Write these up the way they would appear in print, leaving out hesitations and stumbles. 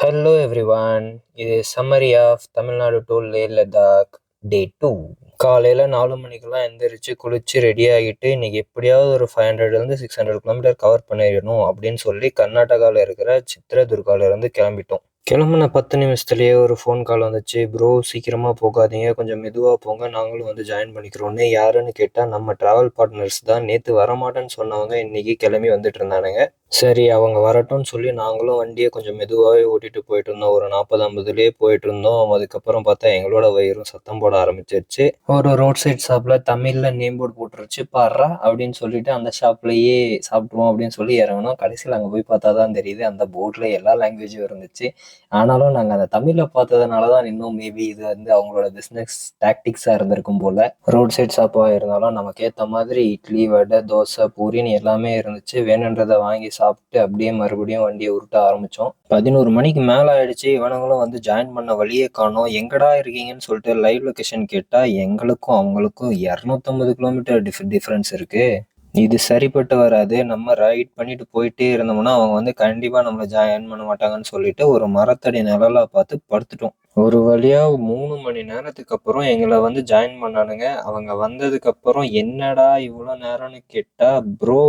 Hello everyone, இது summary of Tamil Nadu to Leh Ladakh டே 2. காலையில் 4 மணிக்கெல்லாம் எந்திரிச்சு குளிச்சு ரெடி ஆகிட்டு இன்னைக்கு எப்படியாவது ஒரு 500லேருந்து 600 கிலோமீட்டர் கவர் பண்ணிடணும் அப்படின்னு சொல்லி கர்நாடகாவில் இருக்கிற சித்ரதுர்காவிலேருந்து கிளம்பிட்டோம். கிளம்புன 10 நிமிஷத்துலேயே ஒரு ஃபோன் கால் வந்துச்சு. ப்ரோ சீக்கிரமாக போகாதீங்க, கொஞ்சம் மெதுவாக போங்க, நாங்களும் வந்து ஜாயின் பண்ணிக்கிறோன்னு. யாருன்னு கேட்டால் நம்ம ட்ராவல் பார்ட்னர்ஸ் தான். நேற்று வரமாட்டேன்னு சொன்னவங்க இன்னைக்கு கிளம்பி வந்துட்டு இருந்தானுங்க. சரி அவங்க வரட்டும்னு சொல்லி நாங்களும் வண்டியை கொஞ்சம் மெதுவாகவே ஓட்டிகிட்டு போயிட்டு இருந்தோம். ஒரு 40-50லேயே போயிட்டு இருந்தோம். அதுக்கப்புறம் பார்த்தா எங்களோட வயிறும் சத்தம் போட ஆரம்பிச்சிருச்சு. ஒரு ரோட் சைட் ஷாப்பில் தமிழில் நேம் போர்டு போட்டுருச்சு, பாடுறா அப்படின்னு சொல்லிட்டு அந்த ஷாப்லேயே சாப்பிட்ருவோம் அப்படின்னு சொல்லி இறங்கணும். கடைசியில் அங்கே போய் பார்த்தா தான் தெரியுது அந்த போர்டில் எல்லா லாங்குவேஜும் இருந்துச்சு. ஆனாலும் நாங்கள் அந்த தமிழில் பார்த்ததுனால தான் இன்னும் மேபி இது வந்து அவங்களோட பிஸ்னஸ் டாக்டிக்ஸாக இருந்திருக்கும் போல். ரோட் சைட் ஷாப்பாக இருந்தாலும் நமக்கு ஏற்ற மாதிரி இட்லி, வடை, தோசை, பூரின்னு எல்லாமே இருந்துச்சு. வேணுன்றதை வாங்கி சாப்பிட்டு அப்படியே மறுபடியும் வண்டியை உருட்ட ஆரம்பித்தோம். 11 மணிக்கு மேலே ஆயிடுச்சு. இவனுங்களும் வந்து ஜாயின் பண்ண வழியே காணோம். எங்கடா இருக்கீங்கன்னு சொல்லிட்டு லைவ் லொக்கேஷன் கேட்டால் எங்களுக்கும் அவங்களுக்கும் 250 கிலோமீட்டர் டிஃப்ரென்ஸ் இருக்குது. இது சரிப்பட்டு வராது. நம்ம ரைட் பண்ணிட்டு போயிட்டே இருந்தோம்னா அவங்க வந்து கண்டிப்பாக நம்மளை ஜாயின் பண்ண மாட்டாங்கன்னு சொல்லிட்டு ஒரு மரத்தடி நிழலாக பார்த்து படுத்துட்டோம். ஒரு வழியாக 3 மணி நேரத்துக்கு அப்புறம் எங்களை வந்து ஜாயின் பண்ணானுங்க. அவங்க வந்ததுக்கப்புறம் என்னடா இவ்வளோ நேரம்னு கேட்டால், ப்ரோ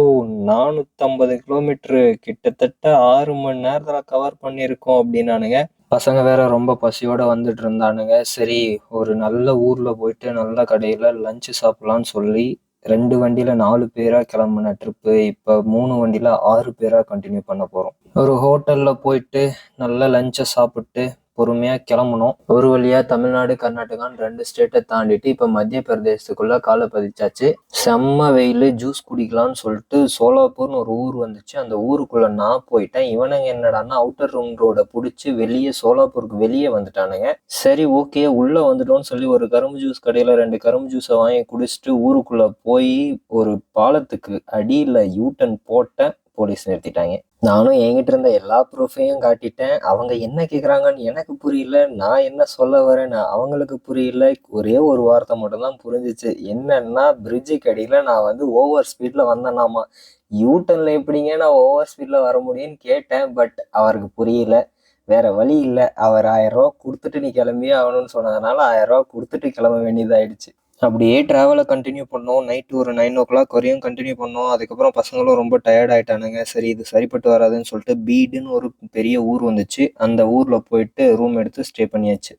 450 கிலோமீட்ரு கிட்டத்தட்ட 6 மணி நேரத்தில் கவர் பண்ணியிருக்கோம் அப்படின்னானுங்க. பசங்க வேற ரொம்ப பசியோட வந்துட்டு இருந்தானுங்க. சரி ஒரு நல்ல ஊரில் போயிட்டு நல்ல கடையில் லஞ்சு சாப்பிட்லான்னு சொல்லி 2 வண்டியில் 4 பேராக கிளம்புன ட்ரிப்பு இப்போ 3 வண்டியில் 6 பேராக கண்டினியூ பண்ண போகிறோம். ஒரு ஹோட்டலில் போயிட்டு நல்ல லஞ்சை சாப்பிட்டு பொறுமையாக கிளம்பணும். ஒரு வழியாக தமிழ்நாடு, கர்நாடகான்னு 2 ஸ்டேட்டை தாண்டிட்டு இப்போ மத்திய பிரதேசத்துக்குள்ளே காலை பதிச்சாச்சு. செம்ம வெயில், ஜூஸ் குடிக்கலான்னு சொல்லிட்டு சோலாப்பூர்னு ஒரு ஊர் வந்துச்சு. அந்த ஊருக்குள்ளே நான் போயிட்டேன். இவனுங்க என்னடான்னா அவுட்டர் ரிங் ரோடை பிடிச்சி வெளியே சோலாப்பூருக்கு வெளியே வந்துட்டானுங்க. சரி ஓகே உள்ளே வந்துட்டோன்னு சொல்லி ஒரு கரும்பு ஜூஸ் கடையில் 2 கரும்பு ஜூஸை வாங்கி குடிச்சிட்டு ஊருக்குள்ளே போய் ஒரு பாலத்துக்கு அடியில் யூட்டன் போட்டேன். போலீஸ் நிறுத்திட்டாங்க. நானும் என்கிட்ட இருந்த எல்லா ப்ரூஃபையும் காட்டிட்டேன். அவங்க என்ன கேட்குறாங்கன்னு எனக்கு புரியல, நான் என்ன சொல்ல வரேன்னு அவங்களுக்கு புரியல. ஒரே ஒரு வார்த்தை மட்டும்தான் புரிஞ்சிச்சு. என்னன்னா பிரிட்ஜுக்கு அடியில் நான் வந்து ஓவர் ஸ்பீடில் வந்தேனாமா. யூட்டனில் எப்படிங்க நான் ஓவர் ஸ்பீடில் வர முடியும்னு கேட்டேன். பட் அவருக்கு புரியல. வேற வழி இல்லை. அவர் 1000 ரூபா கொடுத்துட்டு நீ கிளம்பியே ஆகணும்னு சொன்னதுனால 1000 ரூபா கொடுத்துட்டு கிளம்ப வேண்டியதாயிடுச்சு. அப்படியே ட்ராவலை கண்டினியூ பண்ணோம். நைட்டு ஒரு 9 o'clock வரையும் கண்டினியூ பண்ணோம். அதுக்கப்புறம் பசங்களும் ரொம்ப டயர்ட் ஆகிட்டானுங்க. சரி இது சரிப்பட்டு வராதுன்னு சொல்லிட்டு பீடுன்னு ஒரு பெரிய ஊர் வந்துச்சு. அந்த ஊரில் போயிட்டு ரூம் எடுத்து ஸ்டே பண்ணியாச்சு.